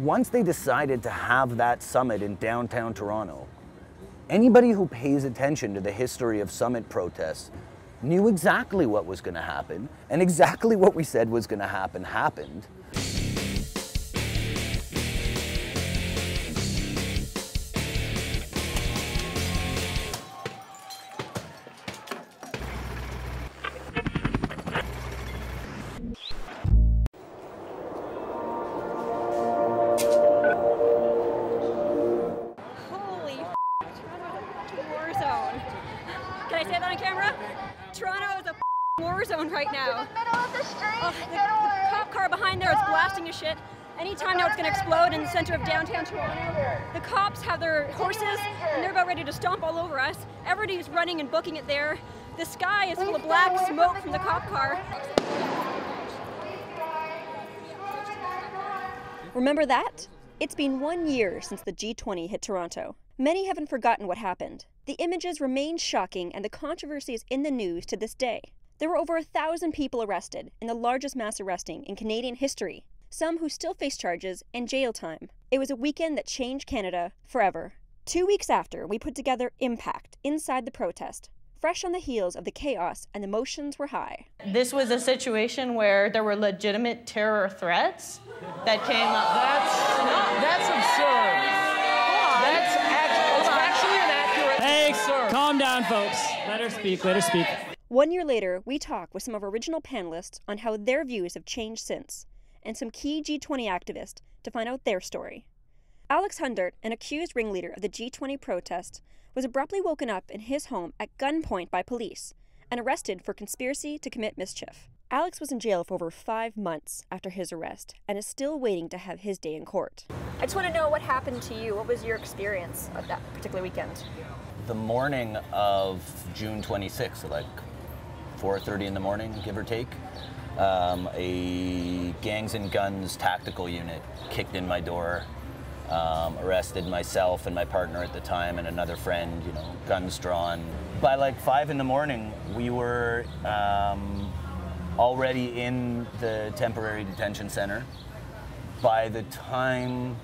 Once they decided to have that summit in downtown Toronto, anybody who pays attention to the history of summit protests knew exactly what was going to happen, and exactly what we said was going to happen happened. Can I say that on camera? Toronto is a war zone right now. In the middle of the street, the cop car behind there is blasting to shit. Anytime now it's going to explode in the center of downtown Toronto. The cops have their horses and they're about ready to stomp all over us. Everybody's running and booking it there. The sky is full of black smoke from the cop car. Remember that? It's been 1 year since the G20 hit Toronto. Many haven't forgotten what happened. The images remain shocking and the controversy is in the news to this day. There were over 1,000 people arrested in the largest mass arresting in Canadian history, some who still face charges and jail time. It was a weekend that changed Canada forever. 2 weeks after, we put together Impact inside the protest. Fresh on the heels of the chaos and emotions were high. This was a situation where there were legitimate terror threats that came up. That's absurd. That's actually inaccurate. Hey, sir. Calm down, folks. Let her speak, let her speak. 1 year later, we talk with some of our original panelists on how their views have changed since, and some key G20 activists to find out their story. Alex Hundert, an accused ringleader of the G20 protest, was abruptly woken up in his home at gunpoint by police and arrested for conspiracy to commit mischief. Alex was in jail for over 5 months after his arrest and is still waiting to have his day in court. I just want to know what happened to you. What was your experience of that particular weekend? The morning of June 26th, so like 4:30 in the morning, give or take, a gangs and guns tactical unit kicked in my door, arrested myself and my partner at the time and another friend, guns drawn. By like 5 in the morning, we were already in the temporary detention center. By the time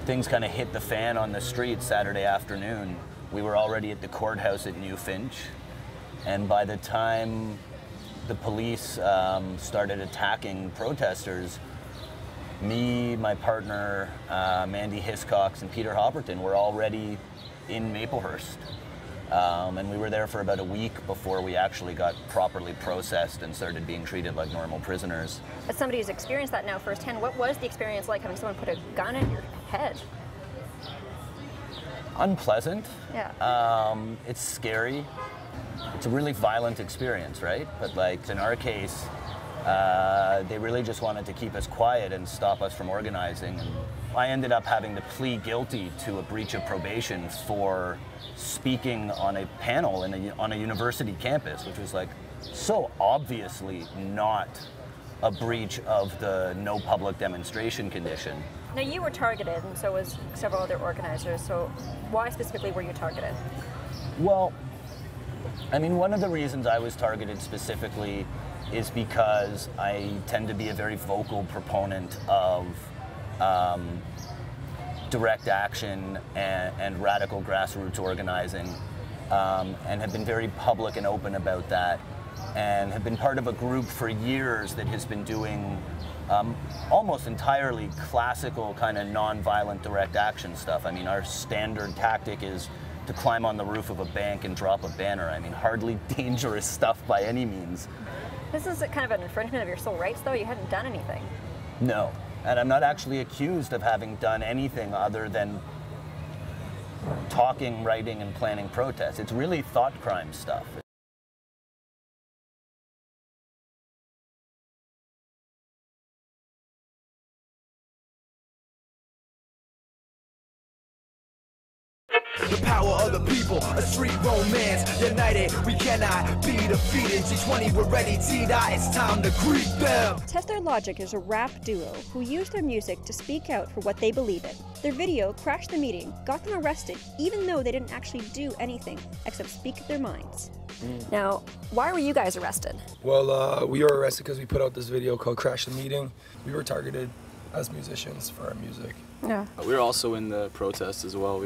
things kind of hit the fan on the street Saturday afternoon, we were already at the courthouse at New Finch. And by the time the police started attacking protesters, me, my partner, Mandy Hiscox, and Peter Hopperton were already in Maplehurst. And we were there for about a week before we actually got properly processed and started being treated like normal prisoners. As somebody who's experienced that now firsthand, what was the experience like having someone put a gun in your head? Unpleasant. Yeah. It's scary. It's a really violent experience, right? But like in our case, they really just wanted to keep us quiet and stop us from organizing. And I ended up having to plead guilty to a breach of probation for speaking on a panel on a university campus, which was like so obviously not a breach of the no public demonstration condition. Now you were targeted, and so was several other organizers, so why specifically were you targeted? Well, I mean, one of the reasons I was targeted specifically is because I tend to be a very vocal proponent of direct action and radical grassroots organizing, and have been very public and open about that, and have been part of a group for years that has been doing almost entirely classical kind of non-violent direct action stuff. I mean, our standard tactic is to climb on the roof of a bank and drop a banner. I mean, hardly dangerous stuff by any means. This is kind of an infringement of your civil rights, though. You hadn't done anything. No, and I'm not actually accused of having done anything other than talking, writing, and planning protests. It's really thought crime stuff. The power of the people, a street romance. United, we cannot be defeated. G20, we're ready to die. It's time to greet them. Test Their Logic is a rap duo who used their music to speak out for what they believe in. Their video crashed the meeting, got them arrested, even though they didn't actually do anything except speak their minds. Now, why were you guys arrested? Well, we were arrested because we put out this video called Crash the Meeting. We were targeted as musicians for our music. Yeah. We were also in the protest as well.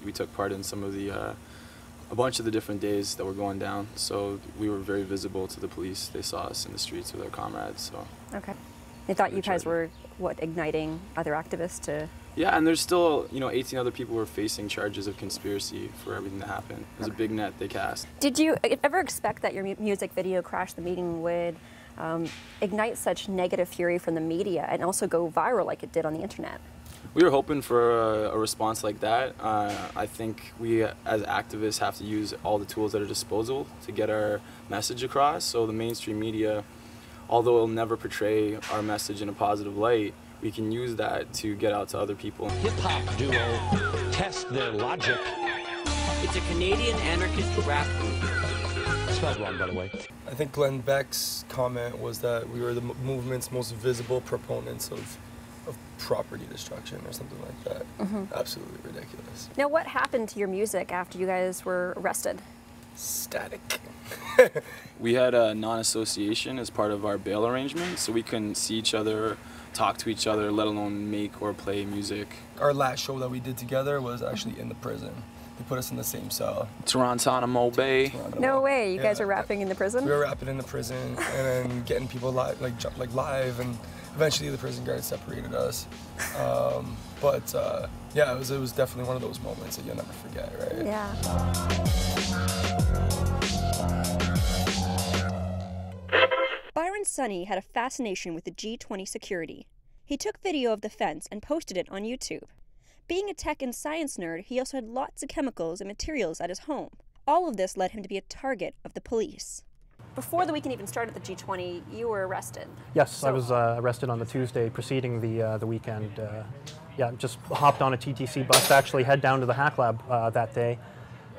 We took part in some of the, a bunch of the different days that were going down. So we were very visible to the police. They saw us in the streets with our comrades, so. Okay. They thought you guys were, what, igniting other activists to... Yeah, and there's still, 18 other people who are facing charges of conspiracy for everything that happened. There's a big net they cast. Did you ever expect that your music video, Crash the Meeting, would ignite such negative fury from the media and also go viral like it did on the internet? We were hoping for a response like that. I think we, as activists, have to use all the tools at our disposal to get our message across. So the mainstream media, although it'll never portray our message in a positive light, we can use that to get out to other people. Hip-hop duo Test Their Logic. It's a Canadian anarchist rap group. Spelled wrong, by the way. I think Glenn Beck's comment was that we were the movement's most visible proponents of property destruction or something like that. Absolutely ridiculous. Now, what happened to your music after you guys were arrested? Static. We had a non-association as part of our bail arrangement, so we couldn't see each other, talk to each other, let alone make or play music. Our last show that we did together was actually in the prison. They put us in the same cell. Toronto Bay. No way, you guys were rapping in the prison? We were rapping in the prison and then getting people live, like live, and eventually the prison guards separated us. Yeah, it was definitely one of those moments that you'll never forget, right? Yeah. Byron Sonny had a fascination with the G20 security. He took video of the fence and posted it on YouTube. Being a tech and science nerd, he also had lots of chemicals and materials at his home. All of this led him to be a target of the police. Before the weekend even started at the G20, you were arrested. Yes, I was arrested on the Tuesday preceding the weekend. Yeah, just hopped on a TTC bus to actually head down to the hack lab that day.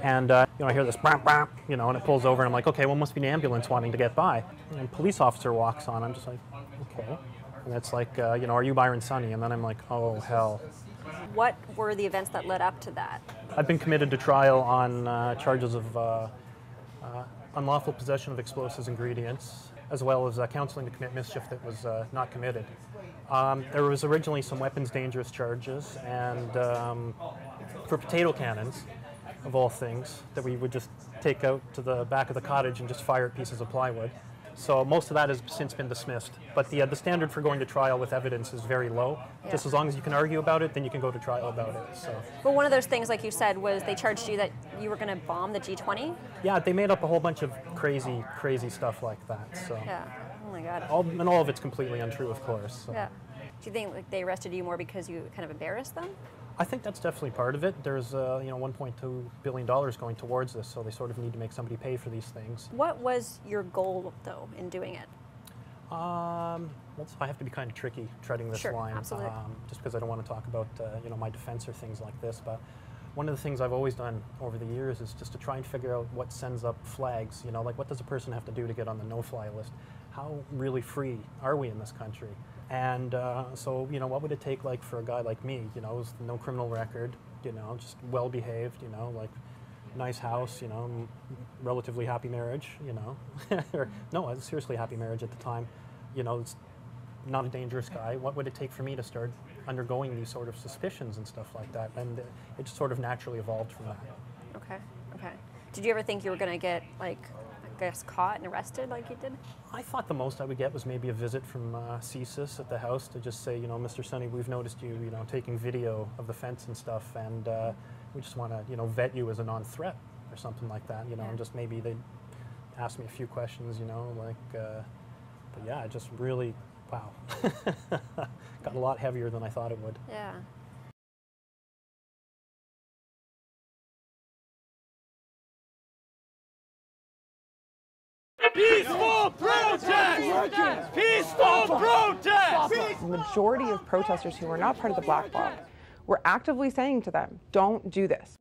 And I hear this bam, bam, and it pulls over and I'm like, okay, well, must be an ambulance wanting to get by. And a police officer walks on, I'm just like, okay. And it's like, are you Byron Sonny? And then I'm like, oh, hell. What were the events that led up to that? I've been committed to trial on charges of unlawful possession of explosives ingredients, as well as counseling to commit mischief that was not committed. There was originally some weapons dangerous charges, and for potato cannons, of all things, that we would just take out to the back of the cottage and just fire at pieces of plywood. So most of that has since been dismissed. But the standard for going to trial with evidence is very low. Yeah. Just as long as you can argue about it, then you can go to trial about it. So. But one of those things, like you said, was they charged you that you were going to bomb the G20? Yeah, they made up a whole bunch of crazy stuff like that. So. Yeah, oh my God. All of it's completely untrue, of course. So. Yeah. Do you think they arrested you more because you kind of embarrassed them? I think that's definitely part of it. There's $1.2 billion going towards this, so they sort of need to make somebody pay for these things. What was your goal, though, in doing it? Well, I have to be kind of tricky treading this line. Absolutely. Just because I don't want to talk about my defense or things like this. But one of the things I've always done over the years is just to try and figure out what sends up flags. Like what does a person have to do to get on the no-fly list? How really free are we in this country? And so, what would it take like for a guy like me, with no criminal record, just well-behaved, like nice house, relatively happy marriage, or no, a seriously happy marriage at the time, it's not a dangerous guy. What would it take for me to start undergoing these sort of suspicions and stuff like that? And it just sort of naturally evolved from that. Okay. Did you ever think you were going to get, caught and arrested like you did? I thought the most I would get was maybe a visit from CSIS at the house to just say, Mr. Sonny, we've noticed you, taking video of the fence and stuff, and we just want to, vet you as a non-threat or something like that, and just maybe they'd ask me a few questions, but yeah, it just really, wow, got a lot heavier than I thought it would. Yeah. Peaceful protest! Peaceful protest! The majority of protesters who are not part of the Black Bloc were actively saying to them, don't do this.